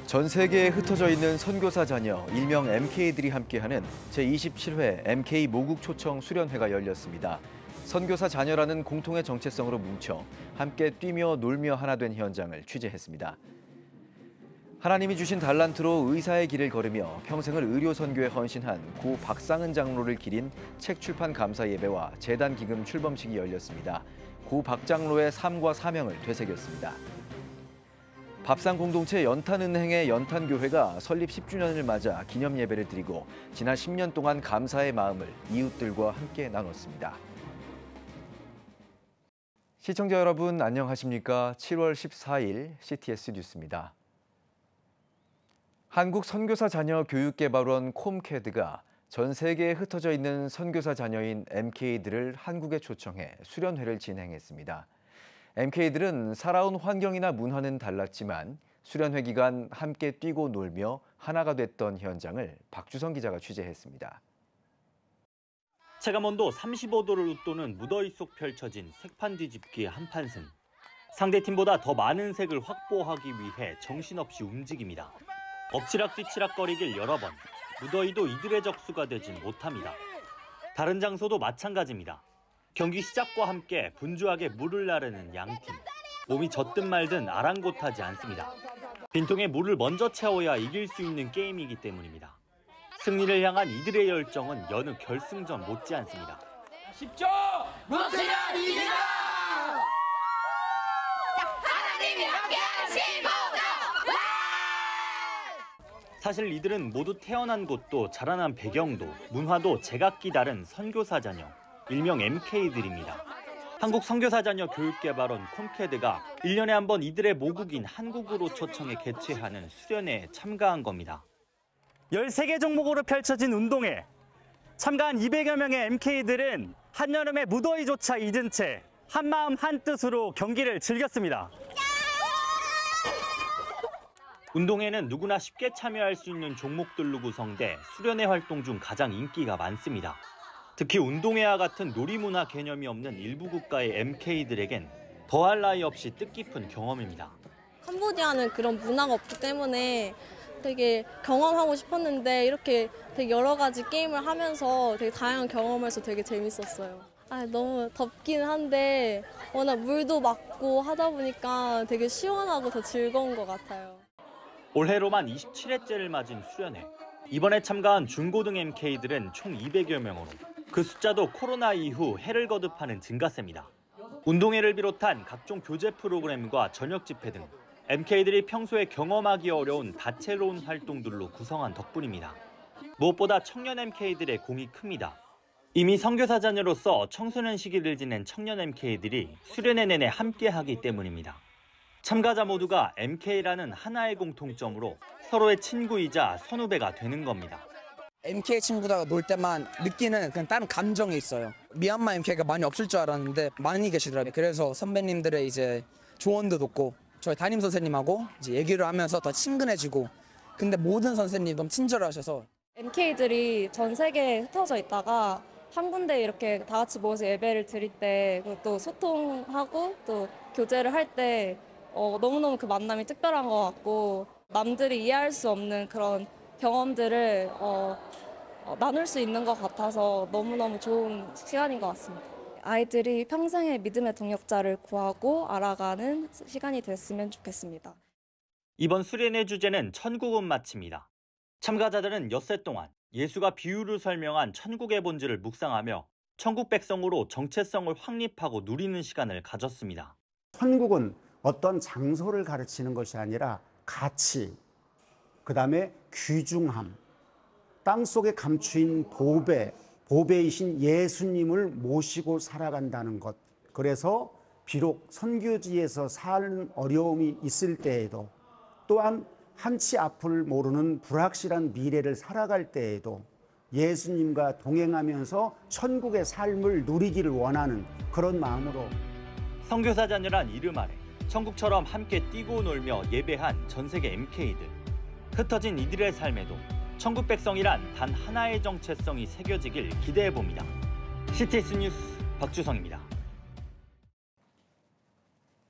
전 세계에 흩어져 있는 선교사 자녀, 일명 MK들이 함께하는 제27회 MK 모국 초청 수련회가 열렸습니다. 선교사 자녀라는 공통의 정체성으로 뭉쳐 함께 뛰며 놀며 하나 된 현장을 취재했습니다. 하나님이 주신 달란트로 의사의 길을 걸으며 평생을 의료 선교에 헌신한 고 박상은 장로를 기린 책 출판 감사 예배와 재단 기금 출범식이 열렸습니다. 고 박 장로의 삶과 사명을 되새겼습니다. 밥상 공동체 연탄은행의 연탄교회가 설립 10주년을 맞아 기념 예배를 드리고 지난 10년 동안 감사의 마음을 이웃들과 함께 나눴습니다. 시청자 여러분 안녕하십니까? 7월 14일 CTS 뉴스입니다. 한국 선교사 자녀 교육개발원 콤캐드가 전 세계에 흩어져 있는 선교사 자녀인 MK들을 한국에 초청해 수련회를 진행했습니다. MK들은 살아온 환경이나 문화는 달랐지만 수련회 기간 함께 뛰고 놀며 하나가 됐던 현장을 박주성 기자가 취재했습니다. 체감온도 35도를 웃도는 무더위 속 펼쳐진 색판 뒤집기의 한판승. 상대팀보다 더 많은 색을 확보하기 위해 정신없이 움직입니다. 엎치락뒤치락거리길 여러 번, 무더위도 이들의 적수가 되진 못합니다. 다른 장소도 마찬가지입니다. 경기 시작과 함께 분주하게 물을 나르는 양팀. 몸이 젖든 말든 아랑곳하지 않습니다. 빈통에 물을 먼저 채워야 이길 수 있는 게임이기 때문입니다. 승리를 향한 이들의 열정은 여느 결승전 못지않습니다. 10초! 무엇이냐 이기라! 하나님이 함께하신 거다! 사실 이들은 모두 태어난 곳도 자라난 배경도 문화도 제각기 다른 선교사 자녀. 일명 MK들입니다. 한국 선교사 자녀 교육개발원 콤캐드가 1년에 한 번 이들의 모국인 한국으로 초청해 개최하는 수련회에 참가한 겁니다. 13개 종목으로 펼쳐진 운동회. 참가한 200여 명의 MK들은 한여름의 무더위조차 잊은 채 한마음 한뜻으로 경기를 즐겼습니다. 운동회는 누구나 쉽게 참여할 수 있는 종목들로 구성돼 수련회 활동 중 가장 인기가 많습니다. 특히 운동회와 같은 놀이문화 개념이 없는 일부 국가의 MK들에겐 더할 나위 없이 뜻깊은 경험입니다. 캄보디아는 그런 문화가 없기 때문에 되게 경험하고 싶었는데 이렇게 되게 여러 가지 게임을 하면서 되게 다양한 경험을 해서 되게 재밌었어요. 너무 덥긴 한데 워낙 물도 맑고 하다 보니까 되게 시원하고 더 즐거운 것 같아요. 올해로만 27회째를 맞은 수련회. 이번에 참가한 중고등 MK들은 총 200여 명으로 그 숫자도 코로나 이후 해를 거듭하는 증가세입니다. 운동회를 비롯한 각종 교재 프로그램과 저녁 집회 등 MK들이 평소에 경험하기 어려운 다채로운 활동들로 구성한 덕분입니다. 무엇보다 청년 MK들의 공이 큽니다. 이미 선교사 자녀로서 청소년 시기를 지낸 청년 MK들이 수련회 내내 함께하기 때문입니다. 참가자 모두가 MK라는 하나의 공통점으로 서로의 친구이자 선후배가 되는 겁니다. MK 친구들과 놀 때만 느끼는 그냥 다른 감정이 있어요. 미얀마 MK가 많이 없을 줄 알았는데 많이 계시더라고요. 그래서 선배님들의 이제 조언도 듣고 저희 담임 선생님하고 이제 얘기를 하면서 더 친근해지고 근데 모든 선생님이 너무 친절하셔서 MK들이 전 세계에 흩어져 있다가 한 군데 이렇게 다 같이 모여서 예배를 드릴 때 또 소통하고 또 교제를 할 때 너무너무 그 만남이 특별한 것 같고 남들이 이해할 수 없는 그런 경험들을 나눌 수 있는 것 같아서 너무너무 좋은 시간인 것 같습니다. 아이들이 평생의 믿음의 동역자를 구하고 알아가는 시간이 됐으면 좋겠습니다. 이번 수련회 주제는 천국은 마치입니다. 참가자들은 엿새 동안 예수가 비유를 설명한 천국의 본질을 묵상하며 천국 백성으로 정체성을 확립하고 누리는 시간을 가졌습니다. 천국은 어떤 장소를 가르치는 것이 아니라 가치, 그다음에 귀중함, 땅속에 감추인 보배이신 예수님을 모시고 살아간다는 것. 그래서 비록 선교지에서 사는 어려움이 있을 때에도 또한 한치 앞을 모르는 불확실한 미래를 살아갈 때에도 예수님과 동행하면서 천국의 삶을 누리기를 원하는 그런 마음으로 선교사 자녀란 이름 아래 천국처럼 함께 뛰고 놀며 예배한 전 세계 MK들. 흩어진 이들의 삶에도 천국 백성이란 단 하나의 정체성이 새겨지길 기대해봅니다. CTS 뉴스 박주성입니다.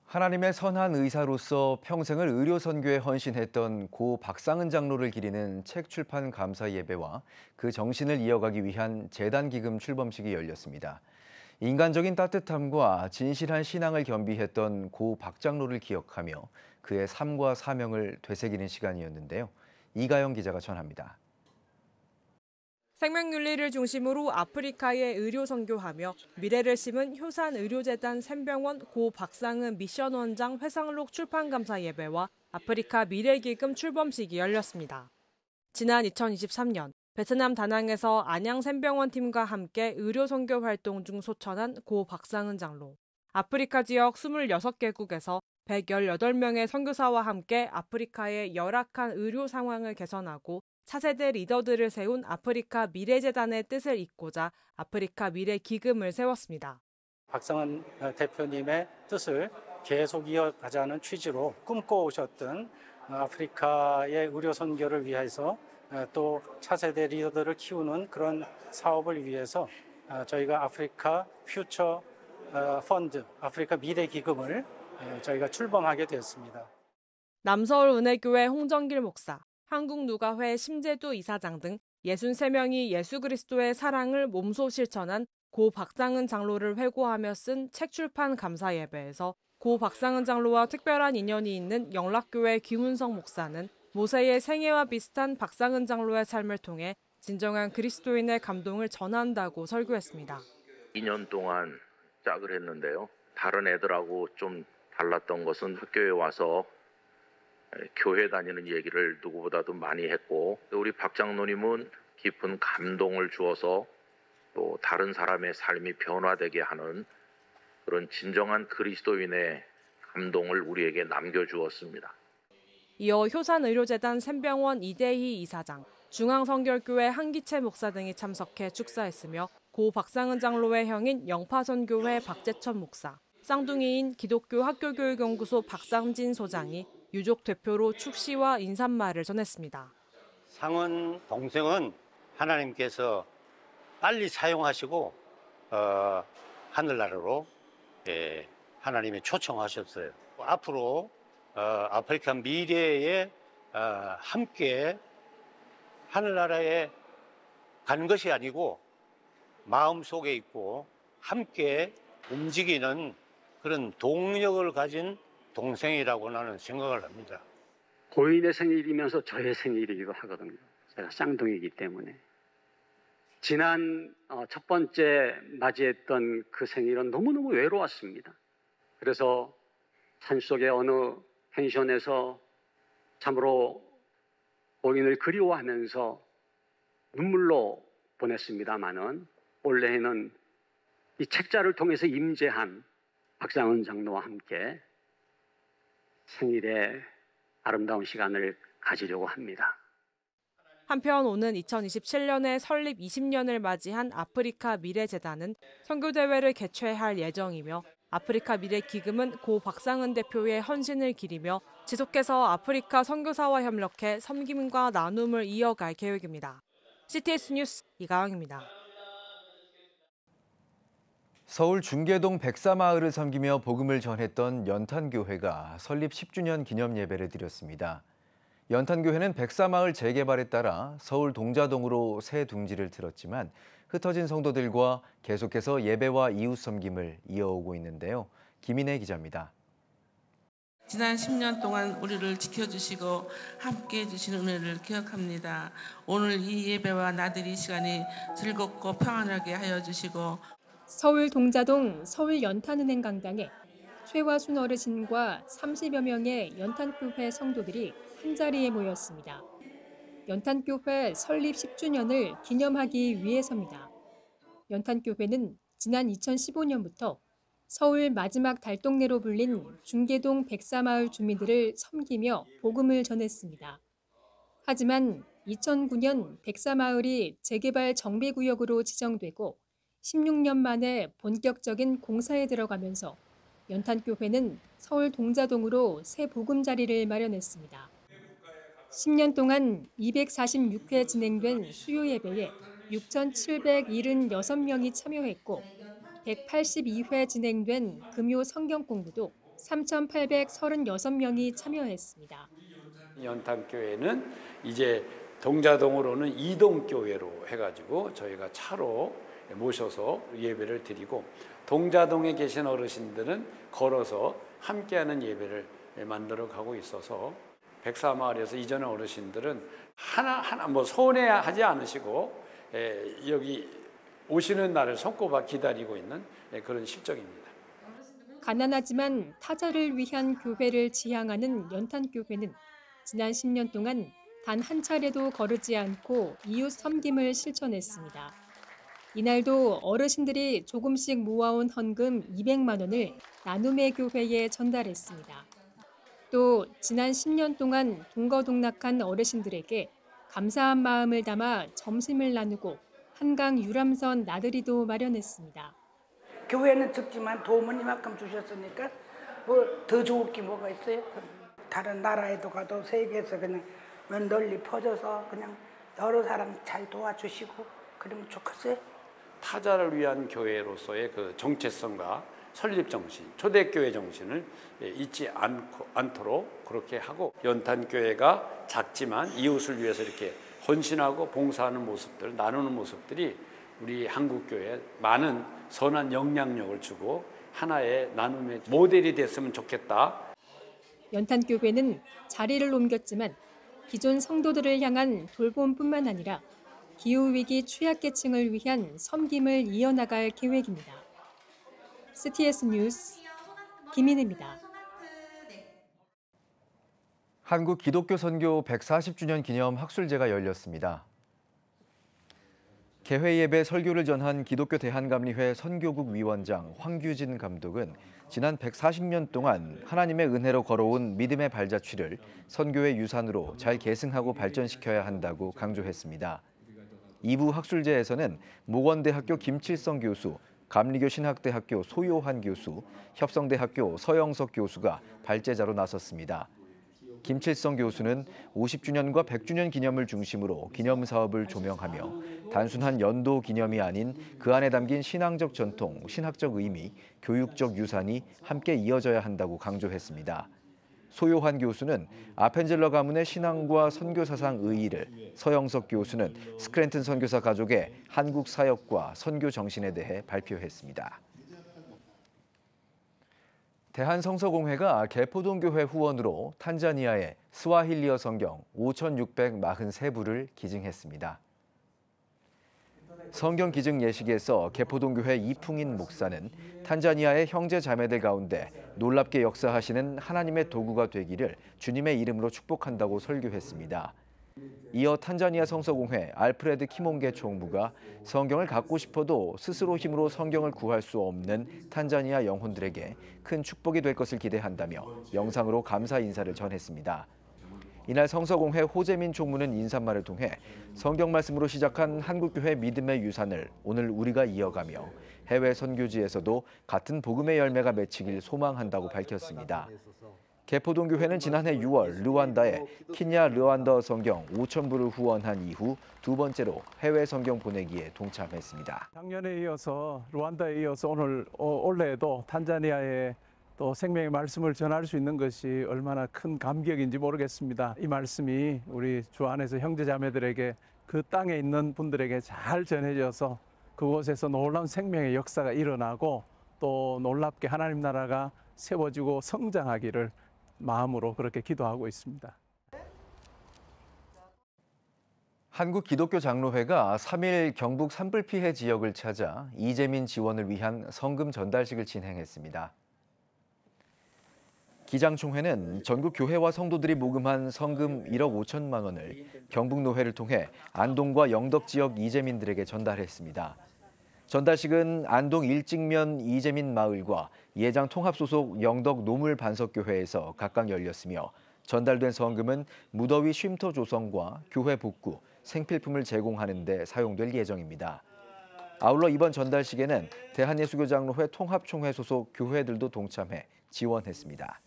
하나님의 선한 의사로서 평생을 의료 선교에 헌신했던 고 박상은 장로를 기리는 책 출판 감사 예배와 그 정신을 이어가기 위한 재단 기금 출범식이 열렸습니다. 인간적인 따뜻함과 진실한 신앙을 겸비했던 고 박 장로를 기억하며 그의 삶과 사명을 되새기는 시간이었는데요. 이가영 기자가 전합니다. 생명윤리를 중심으로 아프리카에 의료 선교하며 미래를 심은 효산의료재단 샘병원 고 박상은 미션원장 회상록 출판감사 예배와 아프리카 미래기금 출범식이 열렸습니다. 지난 2023년 베트남 다낭에서 안양 샘병원 팀과 함께 의료 선교 활동 중 소천한 고 박상은 장로. 아프리카 지역 26개국에서 118명의 선교사와 함께 아프리카의 열악한 의료 상황을 개선하고 차세대 리더들을 세운 아프리카 미래재단의 뜻을 잇고자 아프리카 미래기금을 세웠습니다. 박상은 대표님의 뜻을 계속 이어가자는 취지로 꿈꿔오셨던 아프리카의 의료 선교를 위해서 또 차세대 리더들을 키우는 그런 사업을 위해서 저희가 아프리카 퓨처 펀드, 아프리카 미래기금을 저희가 출범하게 되었습니다. 남서울은혜교회 홍정길 목사, 한국누가회 심재두 이사장 등 63명이 예수 그리스도의 사랑을 몸소 실천한 고 박상은 장로를 회고하며 쓴 책 출판 감사 예배에서 고 박상은 장로와 특별한 인연이 있는 영락교회 김훈성 목사는 모세의 생애와 비슷한 박상은 장로의 삶을 통해 진정한 그리스도인의 감동을 전한다고 설교했습니다. 2년 동안 짝을 했는데요. 다른 애들하고 좀 달랐던 것은 학교에 와서 교회 다니는 얘기를 누구보다도 많이 했고, 우리 박 장로님은 깊은 감동을 주어서 또 다른 사람의 삶이 변화되게 하는 그런 진정한 그리스도인의 감동을 우리에게 남겨주었습니다. 이어 효산의료재단 샘병원 이대희 이사장, 중앙성결교회 한기채 목사 등이 참석해 축사했으며 고 박상은 장로의 형인 영파선교회 박재천 목사, 쌍둥이인 기독교 학교교육연구소 박상진 소장이 유족 대표로 축시와 인사말을 전했습니다. 상은 동생은 하나님께서 빨리 사용하시고 하늘나라로 하나님이 초청하셨어요. 앞으로 아프리카 미래에 함께 하늘나라에 간 것이 아니고 마음속에 있고 함께 움직이는 그런 동력을 가진 동생이라고 나는 생각을 합니다. 고인의 생일이면서 저의 생일이기도 하거든요. 제가 쌍둥이이기 때문에. 지난 첫 번째 맞이했던 그 생일은 너무너무 외로웠습니다. 그래서 산속의 어느 펜션에서 참으로 고인을 그리워하면서 눈물로 보냈습니다마는 올해에는 이 책자를 통해서 임재한 박상은 장로와 함께 생일의 아름다운 시간을 가지려고 합니다. 한편 오는 2027년에 설립 20년을 맞이한 아프리카 미래재단은 선교대회를 개최할 예정이며 아프리카 미래기금은 고 박상은 대표의 헌신을 기리며 지속해서 아프리카 선교사와 협력해 섬김과 나눔을 이어갈 계획입니다. CTS 뉴스 이가영입니다. 서울 중계동 백사마을을 섬기며 복음을 전했던 연탄교회가 설립 10주년 기념 예배를 드렸습니다. 연탄교회는 백사마을 재개발에 따라 서울 동자동으로 새 둥지를 틀었지만 흩어진 성도들과 계속해서 예배와 이웃 섬김을 이어오고 있는데요. 김인혜 기자입니다. 지난 10년 동안 우리를 지켜주시고 함께해 주신 은혜를 기억합니다. 오늘 이 예배와 나들이 시간이 즐겁고 평안하게 하여 주시고 서울 동자동 서울 연탄은행 강당에 최화순 어르신과 30여 명의 연탄교회 성도들이 한자리에 모였습니다. 연탄교회 설립 10주년을 기념하기 위해서입니다. 연탄교회는 지난 2015년부터 서울 마지막 달동네로 불린 중계동 백사마을 주민들을 섬기며 복음을 전했습니다. 하지만 2009년 백사마을이 재개발 정비구역으로 지정되고 16년 만에 본격적인 공사에 들어가면서 연탄교회는 서울 동자동으로 새 보금자리를 마련했습니다. 10년 동안 246회 진행된 수요예배에 6,776명이 참여했고 182회 진행된 금요 성경공부도 3,836명이 참여했습니다. 연탄교회는 이제 동자동으로는 이동교회로 해가지고 저희가 차로 모셔서 예배를 드리고, 동자동에 계신 어르신들은 걸어서 함께하는 예배를 만들어 가고 있어서, 백사마을에서 이전의 어르신들은 하나하나 서운해하지 않으시고 여기 오시는 날을 손꼽아 기다리고 있는 그런 실정입니다. 가난하지만 타자를 위한 교회를 지향하는 연탄교회는 지난 10년 동안 단 한 차례도 거르지 않고 이웃 섬김을 실천했습니다. 이날도 어르신들이 조금씩 모아온 헌금 200만 원을 나눔의 교회에 전달했습니다. 또 지난 10년 동안 동거동락한 어르신들에게 감사한 마음을 담아 점심을 나누고 한강 유람선 나들이도 마련했습니다. 교회는 적지만 도움은 이만큼 주셨으니까 뭐 더 좋을 게 뭐가 있어요? 다른 나라에도 가도 세계에서 그냥 널리 퍼져서 그냥 여러 사람 잘 도와주시고 그러면 좋겠어요. 타자를 위한 교회로서의 그 정체성과 설립 정신, 초대교회 정신을 잊지 않도록 그렇게 하고, 연탄교회가 작지만 이웃을 위해서 이렇게 헌신하고 봉사하는 모습들, 나누는 모습들이 우리 한국교회에 많은 선한 영향력을 주고 하나의 나눔의 모델이 됐으면 좋겠다. 연탄교회는 자리를 옮겼지만 기존 성도들을 향한 돌봄뿐만 아니라 기후위기 취약계층을 위한 섬김을 이어나갈 계획입니다. CTS 뉴스 김인혜입니다. 한국 기독교 선교 140주년 기념 학술제가 열렸습니다. 개회 예배 설교를 전한 기독교 대한감리회 선교국 위원장 황규진 감독은 지난 140년 동안 하나님의 은혜로 걸어온 믿음의 발자취를 선교의 유산으로 잘 계승하고 발전시켜야 한다고 강조했습니다. 2부 학술제에서는 모건대학교 김칠성 교수, 감리교 신학대학교 소요한 교수, 협성대학교 서영석 교수가 발제자로 나섰습니다. 김칠성 교수는 50주년과 100주년 기념을 중심으로 기념 사업을 조명하며 단순한 연도 기념이 아닌 그 안에 담긴 신앙적 전통, 신학적 의미, 교육적 유산이 함께 이어져야 한다고 강조했습니다. 소요한 교수는 아펜젤러 가문의 신앙과 선교 사상 의의를, 서영석 교수는 스크랜튼 선교사 가족의 한국 사역과 선교 정신에 대해 발표했습니다. 대한성서공회가 개포동교회 후원으로 탄자니아의 스와힐리어 성경 5,643부를 기증했습니다. 성경 기증 예식에서 개포동교회 이풍인 목사는 탄자니아의 형제 자매들 가운데 놀랍게 역사하시는 하나님의 도구가 되기를 주님의 이름으로 축복한다고 설교했습니다. 이어 탄자니아 성서공회 알프레드 키몽게 총무가 성경을 갖고 싶어도 스스로 힘으로 성경을 구할 수 없는 탄자니아 영혼들에게 큰 축복이 될 것을 기대한다며 영상으로 감사 인사를 전했습니다. 이날 성서공회 호재민 총무는 인사말을 통해 성경 말씀으로 시작한 한국교회 믿음의 유산을 오늘 우리가 이어가며 해외 선교지에서도 같은 복음의 열매가 맺히길 소망한다고 밝혔습니다. 개포동교회는 지난해 6월 르완다에 키냐 르완다 성경 5,000부를 후원한 이후 두 번째로 해외 성경 보내기에 동참했습니다. 작년에 이어서 르완다에 이어서 올해에도 탄자니아에 또 생명의 말씀을 전할 수 있는 것이 얼마나 큰 감격인지 모르겠습니다. 이 말씀이 우리 주 안에서 형제자매들에게 그 땅에 있는 분들에게 잘 전해져서 그곳에서 놀라운 생명의 역사가 일어나고 또 놀랍게 하나님 나라가 세워지고 성장하기를 마음으로 그렇게 기도하고 있습니다. 한국 기독교 장로회가 3일 경북 산불 피해 지역을 찾아 이재민 지원을 위한 성금 전달식을 진행했습니다. 기장총회는 전국 교회와 성도들이 모금한 성금 1억 5천만 원을 경북노회를 통해 안동과 영덕 지역 이재민들에게 전달했습니다. 전달식은 안동 일직면 이재민 마을과 예장 통합 소속 영덕 노물 반석교회에서 각각 열렸으며 전달된 성금은 무더위 쉼터 조성과 교회 복구, 생필품을 제공하는 데 사용될 예정입니다. 아울러 이번 전달식에는 대한예수교장로회 통합총회 소속 교회들도 동참해 지원했습니다.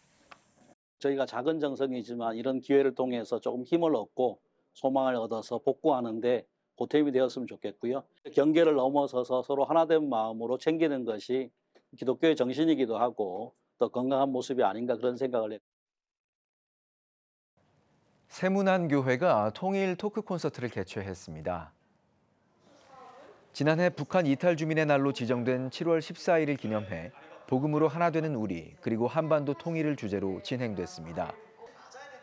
저희가 작은 정성이지만 이런 기회를 통해서 조금 힘을 얻고 소망을 얻어서 복구하는 데 보탬이 되었으면 좋겠고요. 경계를 넘어서서 서로 하나된 마음으로 챙기는 것이 기독교의 정신이기도 하고 더 건강한 모습이 아닌가 그런 생각을 해요. 세문안교회가 통일 토크 콘서트를 개최했습니다. 지난해 북한 이탈 주민의 날로 지정된 7월 14일을 기념해 복음으로 하나 되는 우리 그리고 한반도 통일을 주제로 진행됐습니다.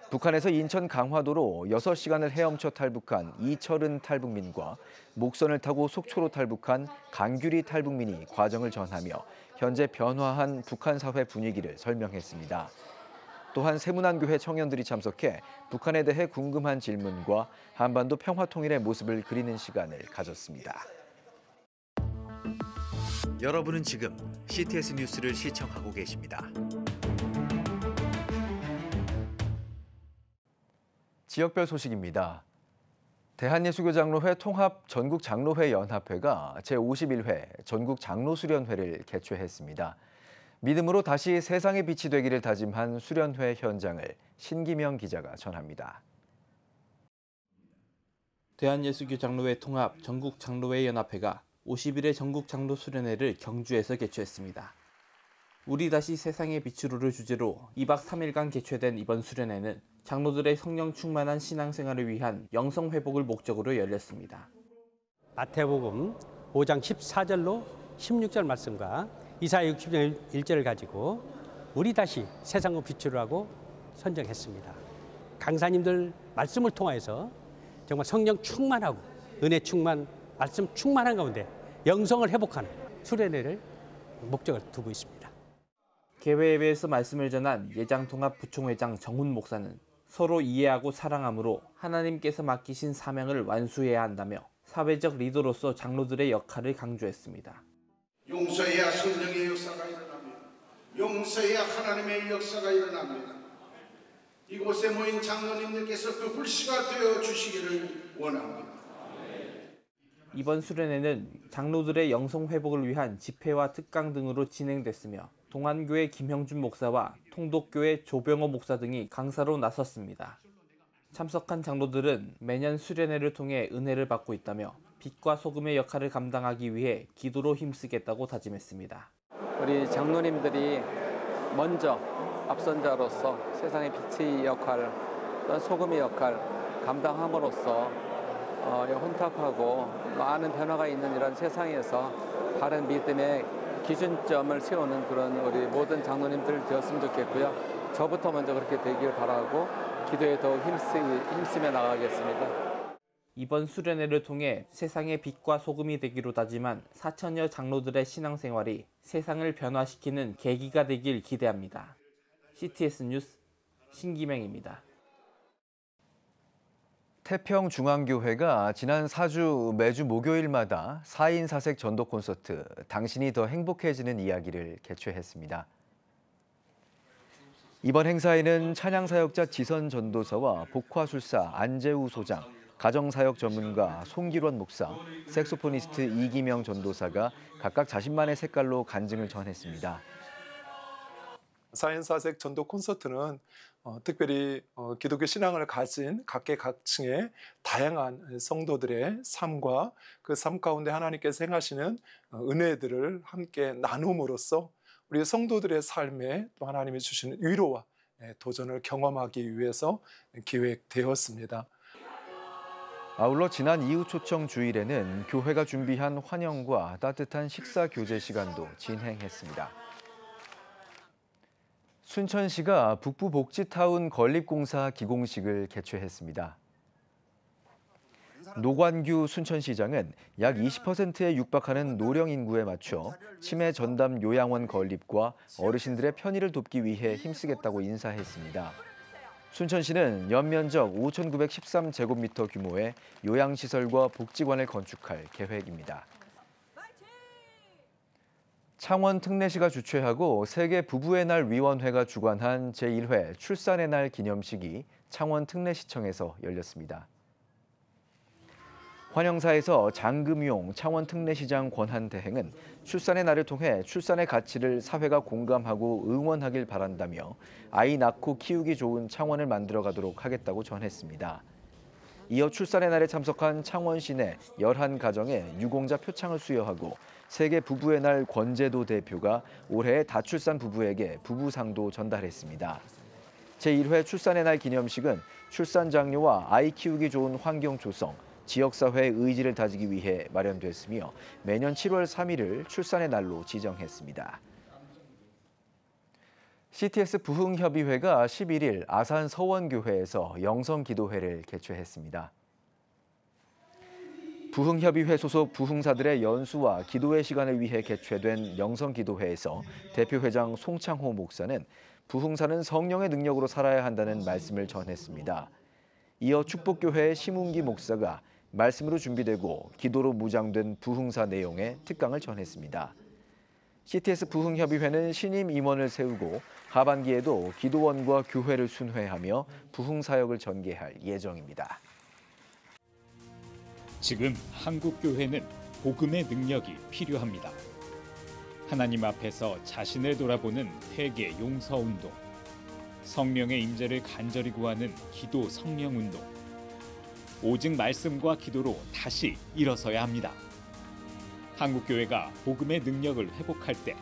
북한에서 인천 강화도로 6시간을 헤엄쳐 탈북한 이철은 탈북민과 목선을 타고 속초로 탈북한 강규리 탈북민이 과정을 전하며 현재 변화한 북한 사회 분위기를 설명했습니다. 또한 세문안교회 청년들이 참석해 북한에 대해 궁금한 질문과 한반도 평화 통일의 모습을 그리는 시간을 가졌습니다. 여러분은 지금 CTS 뉴스를 시청하고 계십니다. 지역별 소식입니다. 대한예수교장로회 통합 전국장로회 연합회가 제51회 전국장로수련회를 개최했습니다. 믿음으로 다시 세상의 빛이 되기를 다짐한 수련회 현장을 신기명 기자가 전합니다. 대한예수교장로회 통합 전국장로회 연합회가 51회 전국장로수련회를 경주에서 개최했습니다. 우리 다시 세상의 빛으로를 주제로 2박 3일간 개최된 이번 수련회는 장로들의 성령 충만한 신앙생활을 위한 영성 회복을 목적으로 열렸습니다. 마태복음 5장 14절로 16절 말씀과 이사야 60절 1절을 가지고 우리 다시 세상의 빛으로 하고 선정했습니다. 강사님들 말씀을 통해서 정말 성령 충만하고 은혜 충만, 말씀 충만한 가운데 영성을 회복하는 수련회를 목적을 두고 있습니다. 개회 예배에서 말씀을 전한 예장통합 부총회장 정훈 목사는 서로 이해하고 사랑함으로 하나님께서 맡기신 사명을 완수해야 한다며 사회적 리더로서 장로들의 역할을 강조했습니다. 용서해야 성령의 역사가 일어납니다. 용서해야 하나님의 역사가 일어납니다. 이곳에 모인 장로님들께서 그 불씨가 되어 주시기를 원합니다. 이번 수련회는 장로들의 영성 회복을 위한 집회와 특강 등으로 진행됐으며 동안교회 김형준 목사와 통독교회 조병호 목사 등이 강사로 나섰습니다. 참석한 장로들은 매년 수련회를 통해 은혜를 받고 있다며 빛과 소금의 역할을 감당하기 위해 기도로 힘쓰겠다고 다짐했습니다. 우리 장로님들이 먼저 앞선자로서 세상의 빛의 역할, 또한 소금의 역할 감당함으로써 혼탁하고 많은 변화가 있는 이런 세상에서 바른 믿음의 기준점을 세우는 그런 우리 모든 장로님들 되었으면 좋겠고요. 저부터 먼저 그렇게 되길 바라고 기도에 더욱 힘쓰며 나가겠습니다. 이번 수련회를 통해 세상의 빛과 소금이 되기로 다짐한 4천여 장로들의 신앙생활이 세상을 변화시키는 계기가 되길 기대합니다. CTS 뉴스 신기명입니다. 태평중앙교회가 지난 4주 매주 목요일마다 4인 사색 전도 콘서트 당신이 더 행복해지는 이야기를 개최했습니다. 이번 행사에는 찬양사역자 지선 전도사와 복화술사 안재우 소장, 가정사역 전문가 송길원 목사, 색소포니스트 이기명 전도사가 각각 자신만의 색깔로 간증을 전했습니다. 4인 사색 전도 콘서트는 특별히 기독교 신앙을 가진 각계각층의 다양한 성도들의 삶과 그 삶 가운데 하나님께서 행하시는 은혜들을 함께 나눔으로써 우리 성도들의 삶에 또 하나님이 주시는 위로와 도전을 경험하기 위해서 기획되었습니다. 아울러 지난 이웃 초청 주일에는 교회가 준비한 환영과 따뜻한 식사 교제 시간도 진행했습니다. 순천시가 북부복지타운 건립공사 기공식을 개최했습니다. 노관규 순천시장은 약 20%에 육박하는 노령 인구에 맞춰 치매 전담 요양원 건립과 어르신들의 편의를 돕기 위해 힘쓰겠다고 인사했습니다. 순천시는 연면적 5,913제곱미터 규모의 요양시설과 복지관을 건축할 계획입니다. 창원 특례시가 주최하고 세계 부부의 날 위원회가 주관한 제1회 출산의 날 기념식이 창원 특례시청에서 열렸습니다. 환영사에서 장금용 창원 특례시장 권한대행은 출산의 날을 통해 출산의 가치를 사회가 공감하고 응원하길 바란다며 아이 낳고 키우기 좋은 창원을 만들어가도록 하겠다고 전했습니다. 이어 출산의 날에 참석한 창원 시내 11가정에 유공자 표창을 수여하고 세계 부부의 날 권재도 대표가 올해 다출산 부부에게 부부상도 전달했습니다. 제1회 출산의 날 기념식은 출산 장려와 아이 키우기 좋은 환경 조성, 지역사회의 의지를 다지기 위해 마련됐으며 매년 7월 3일을 출산의 날로 지정했습니다. CTS 부흥협의회가 11일 아산 서원교회에서 영성기도회를 개최했습니다. 부흥협의회 소속 부흥사들의 연수와 기도회 시간을 위해 개최된 영성기도회에서 대표회장 송창호 목사는 부흥사는 성령의 능력으로 살아야 한다는 말씀을 전했습니다. 이어 축복교회의 심웅기 목사가 말씀으로 준비되고 기도로 무장된 부흥사 내용의 특강을 전했습니다. CTS 부흥협의회는 신임 임원을 세우고 하반기에도 기도원과 교회를 순회하며 부흥사역을 전개할 예정입니다. 지금 한국교회는 복음의 능력이 필요합니다. 하나님 앞에서 자신을 돌아보는 회개 용서운동, 성령의 임재를 간절히 구하는 기도 성령운동, 오직 말씀과 기도로 다시 일어서야 합니다. 한국교회가 복음의 능력을 회복할 때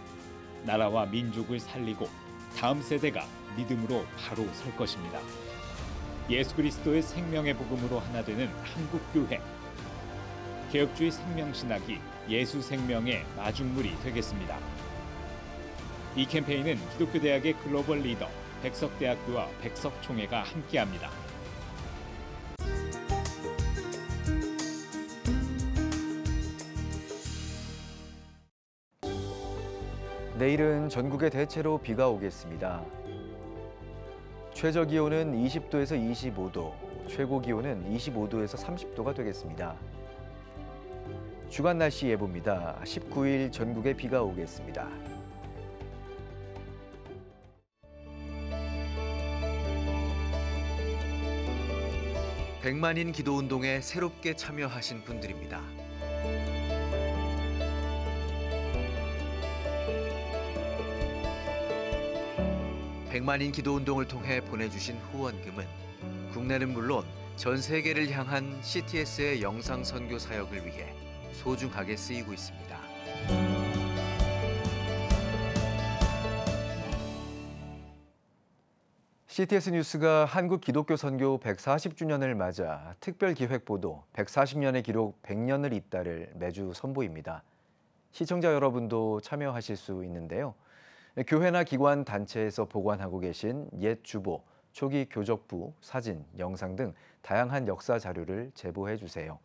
나라와 민족을 살리고 다음 세대가 믿음으로 바로 설 것입니다. 예수 그리스도의 생명의 복음으로 하나 되는 한국교회. 개혁주의 생명신학이 예수 생명의 마중물이 되겠습니다. 이 캠페인은 기독교대학의 글로벌 리더 백석대학교와 백석총회가 함께합니다. 내일은 전국에 대체로 비가 오겠습니다. 최저 기온은 20도에서 25도, 최고 기온은 25도에서 30도가 되겠습니다. 주간 날씨 예보입니다. 19일 전국에 비가 오겠습니다. 백만인 기도운동에 새롭게 참여하신 분들입니다. 백만인 기도운동을 통해 보내주신 후원금은 국내는 물론 전 세계를 향한 CTS의 영상 선교 사역을 위해 소중하게 쓰이고 있습니다. CTS 뉴스가 한국 기독교 선교 140주년을 맞아 특별 기획 보도 140년의 기록 100년을 잇다를 매주 선보입니다. 시청자 여러분도 참여하실 수 있는데요. 교회나 기관, 단체에서 보관하고 계신 옛 주보, 초기 교적부, 사진, 영상 등 다양한 역사 자료를 제보해 주세요.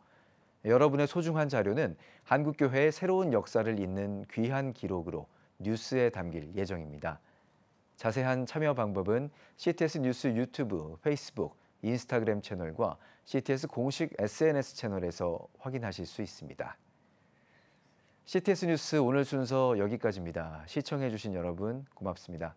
여러분의 소중한 자료는 한국교회의 새로운 역사를 잇는 귀한 기록으로 뉴스에 담길 예정입니다. 자세한 참여 방법은 CTS 뉴스 유튜브, 페이스북, 인스타그램 채널과 CTS 공식 SNS 채널에서 확인하실 수 있습니다. CTS 뉴스 오늘 순서 여기까지입니다. 시청해 주신 여러분 고맙습니다.